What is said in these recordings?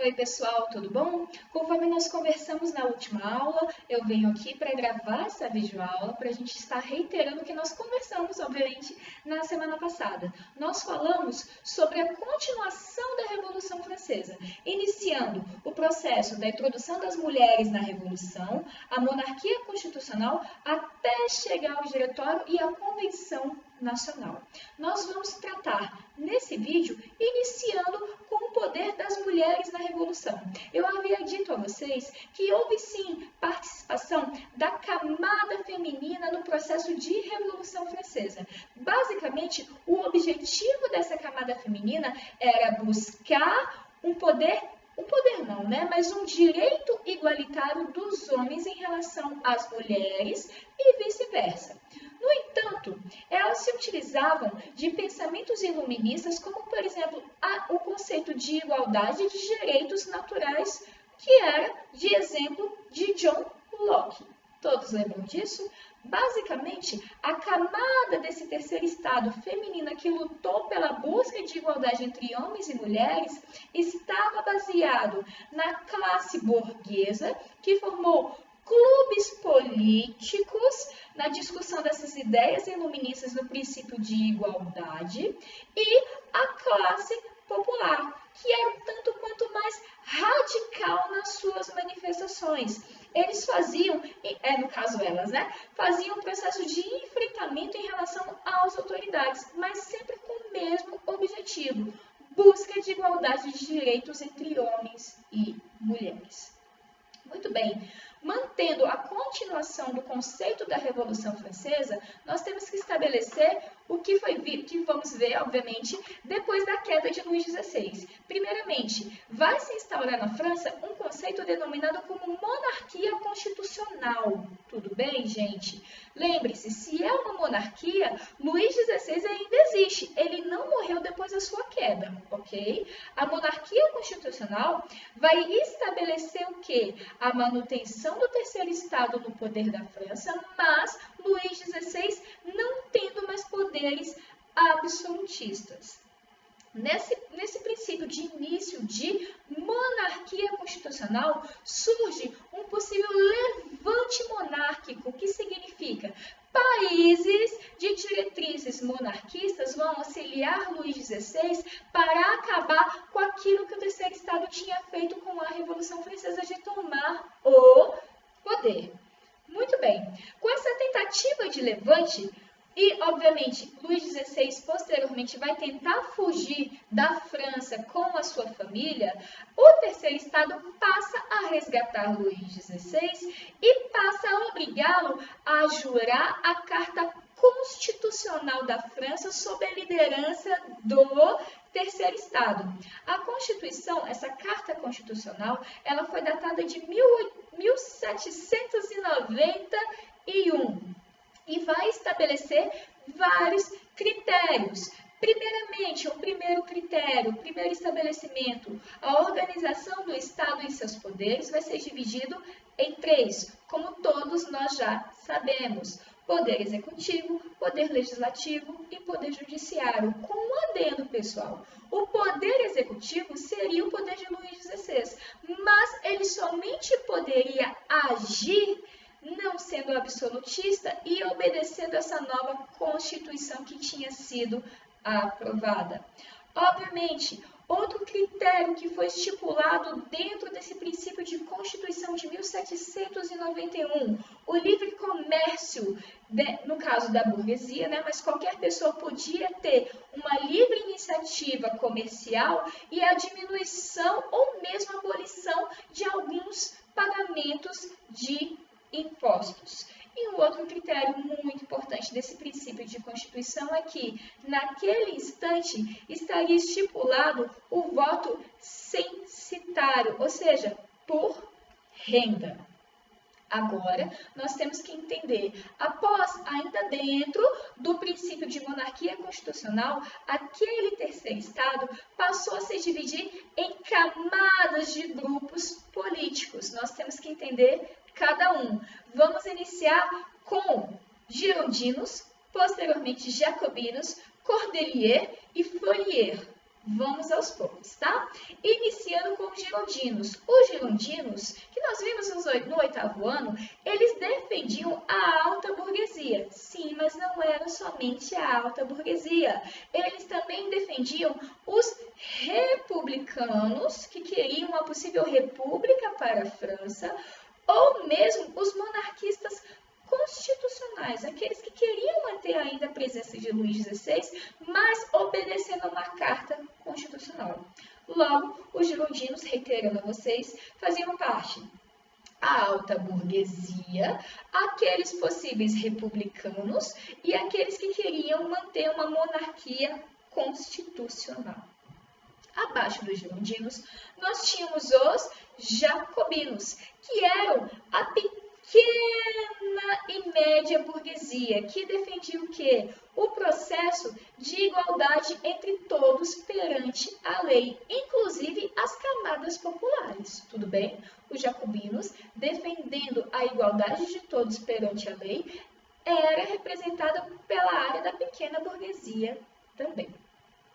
Oi pessoal, tudo bom? Conforme nós conversamos na última aula, eu venho aqui para gravar essa videoaula para a gente estar reiterando o que nós conversamos, obviamente, na semana passada. Nós falamos sobre a continuação da Revolução Francesa, iniciando o processo da introdução das mulheres na Revolução, a monarquia constitucional, até chegar ao diretório e à Convenção Nacional. Nós vamos tratar nesse vídeo iniciando com o poder das mulheres na Revolução. Eu havia dito a vocês que houve sim participação da camada feminina no processo de Revolução Francesa. Basicamente, o objetivo dessa camada feminina era buscar mas um direito igualitário dos homens em relação às mulheres e vice-versa. No entanto, elas se utilizavam de pensamentos iluministas, como, por exemplo, o conceito de igualdade de direitos naturais, que era de exemplo de John Locke. Todos lembram disso? Basicamente, a camada desse terceiro estado feminina que lutou pela busca de igualdade entre homens e mulheres estava baseado na classe burguesa, que formou clubes políticos na discussão dessas ideias iluministas no princípio de igualdade, e a classe popular, que era tanto quanto mais radical nas suas manifestações. Eles faziam, no caso elas, faziam um processo de enfrentamento em relação às autoridades, mas sempre com o mesmo objetivo: busca de igualdade de direitos entre homens e mulheres. Muito bem, mantendo a continuação do conceito da Revolução Francesa, nós temos que estabelecer o que vamos ver, obviamente, depois da queda de Luís XVI. Primeiramente, vai se instaurar na França um conceito denominado como monarquia constitucional. Tudo bem, gente? Lembre-se, se é uma monarquia, Luís XVI ainda existe. Ele não morreu depois da sua queda, ok? A monarquia constitucional vai estabelecer o quê? A manutenção do terceiro estado no poder da França, mas Luís XVI não tendo mais poderes absolutistas. Nesse princípio de início de monarquia constitucional, surge um possível levante monárquico, que significa países de diretrizes monarquistas vão auxiliar Luís XVI para acabar com aquilo que o terceiro estado tinha feito com a Revolução Francesa de tomar o poder. Muito bem, com essa tentativa de levante, e, obviamente, Luís XVI posteriormente vai tentar fugir da França com a sua família, o terceiro estado passa a resgatar Luís XVI e passa a obrigá-lo a jurar a Carta Constitucional da França sob a liderança do terceiro estado. A Constituição, essa Carta Constitucional, ela foi datada de 1791. E vai estabelecer vários critérios. Primeiramente, o primeiro critério, o primeiro estabelecimento, a organização do Estado em seus poderes vai ser dividido em 3, como todos nós já sabemos: poder executivo, poder legislativo e poder judiciário. Com um adendo, pessoal: o poder executivo seria o poder de Luís XVI, mas ele somente poderia agir não sendo absolutista e obedecendo essa nova Constituição que tinha sido aprovada. Obviamente, outro critério que foi estipulado dentro desse princípio de Constituição de 1791, o livre comércio, no caso da burguesia, mas qualquer pessoa podia ter uma livre iniciativa comercial, e a diminuição ou mesmo abolição de alguns pagamentos de impostos. E um outro critério muito importante desse princípio de Constituição é que, naquele instante, estaria estipulado o voto censitário, ou seja, por renda. Agora, nós temos que entender, ainda dentro do princípio de monarquia constitucional, aquele terceiro estado passou a se dividir em camadas de grupos políticos. Nós temos que entender cada um. Vamos iniciar com girondinos, posteriormente jacobinos, Cordelier e Fourier. Vamos aos poucos, tá? Iniciando com os girondinos. Os girondinos, que nós vimos no 8º ano, eles defendiam a alta burguesia. Sim, mas não era somente a alta burguesia. Eles também defendiam os republicanos, que queriam uma possível república para a França, ou mesmo os monarquistas constitucionais, aqueles que queriam manter ainda a presença de Luís XVI, mas obedecendo a uma carta constitucional. Logo, os girondinos, reiterando a vocês, faziam parte a alta burguesia, aqueles possíveis republicanos e aqueles que queriam manter uma monarquia constitucional. Abaixo dos girondinos, nós tínhamos os jacobinos, que eram a pequena e média burguesia, que defendia o quê? O processo de igualdade entre todos perante a lei, inclusive as camadas populares, tudo bem? Os jacobinos, defendendo a igualdade de todos perante a lei, era representada pela área da pequena burguesia também,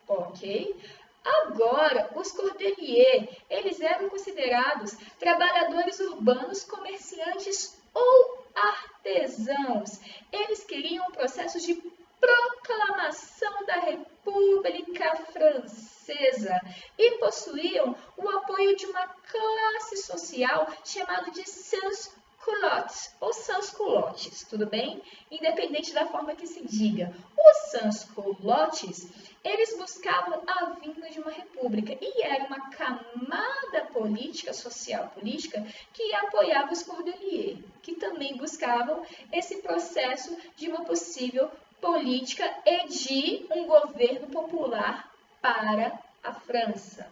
ok? Agora, os cordeliers, eles eram considerados trabalhadores urbanos, comerciantes ou artesãos. Eles queriam um processo de proclamação da República Francesa e possuíam o apoio de uma classe social chamada de sans-culottes ou sans-culottes, tudo bem? Independente da forma que se diga. Os sans-culottes, eles buscavam a vinda de uma república e era uma camada política, social política, que apoiava os cordeliers, que também buscavam esse processo de uma possível política e de um governo popular para a França.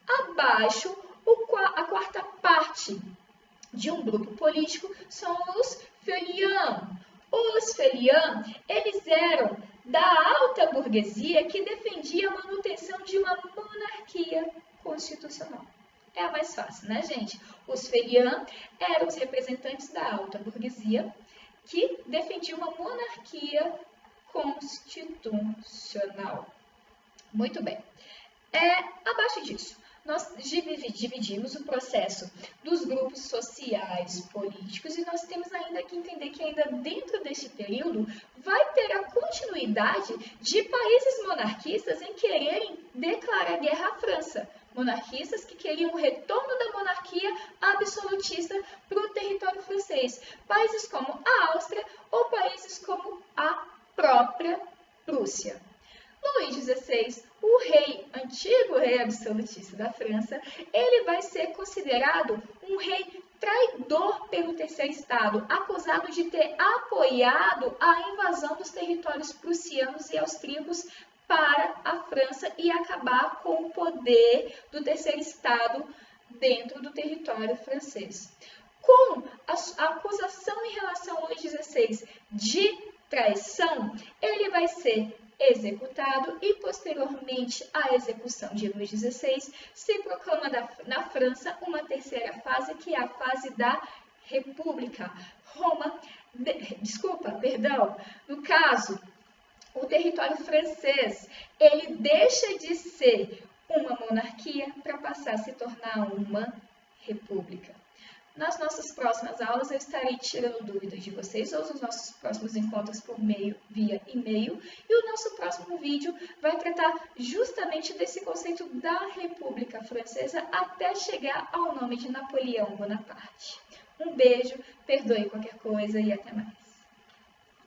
Abaixo, a quarta parte de um grupo político são os feuillants. Os feuillants, eles eram da alta burguesia que defendia a manutenção de uma monarquia constitucional. É a mais fácil, né, gente? Os feuillants eram os representantes da alta burguesia que defendiam uma monarquia constitucional. Muito bem. Abaixo disso, nós dividimos o processo dos grupos sociais, políticos, e nós temos ainda que entender que ainda dentro deste período vai ter a continuidade de países monarquistas em quererem declarar guerra à França. Monarquistas que queriam o retorno da monarquia absolutista para o território francês. Países como a Áustria ou países como a própria Prússia. Luís XVI, o antigo rei absolutista da França, ele vai ser considerado um rei traidor pelo Terceiro Estado, acusado de ter apoiado a invasão dos territórios prussianos e austríacos para a França e acabar com o poder do Terceiro Estado dentro do território francês. Com a acusação em relação a Luís XVI de traição, ele vai ser executado e, posteriormente à execução de Luís XVI, se proclama na França uma terceira fase, que é a fase da República. No caso, o território francês, ele deixa de ser uma monarquia para passar a se tornar uma república. Nas nossas próximas aulas, eu estarei tirando dúvidas de vocês, ou nos nossos próximos encontros via e-mail, e o nosso próximo vídeo vai tratar justamente desse conceito da República Francesa até chegar ao nome de Napoleão Bonaparte. Um beijo, perdoe qualquer coisa e até mais.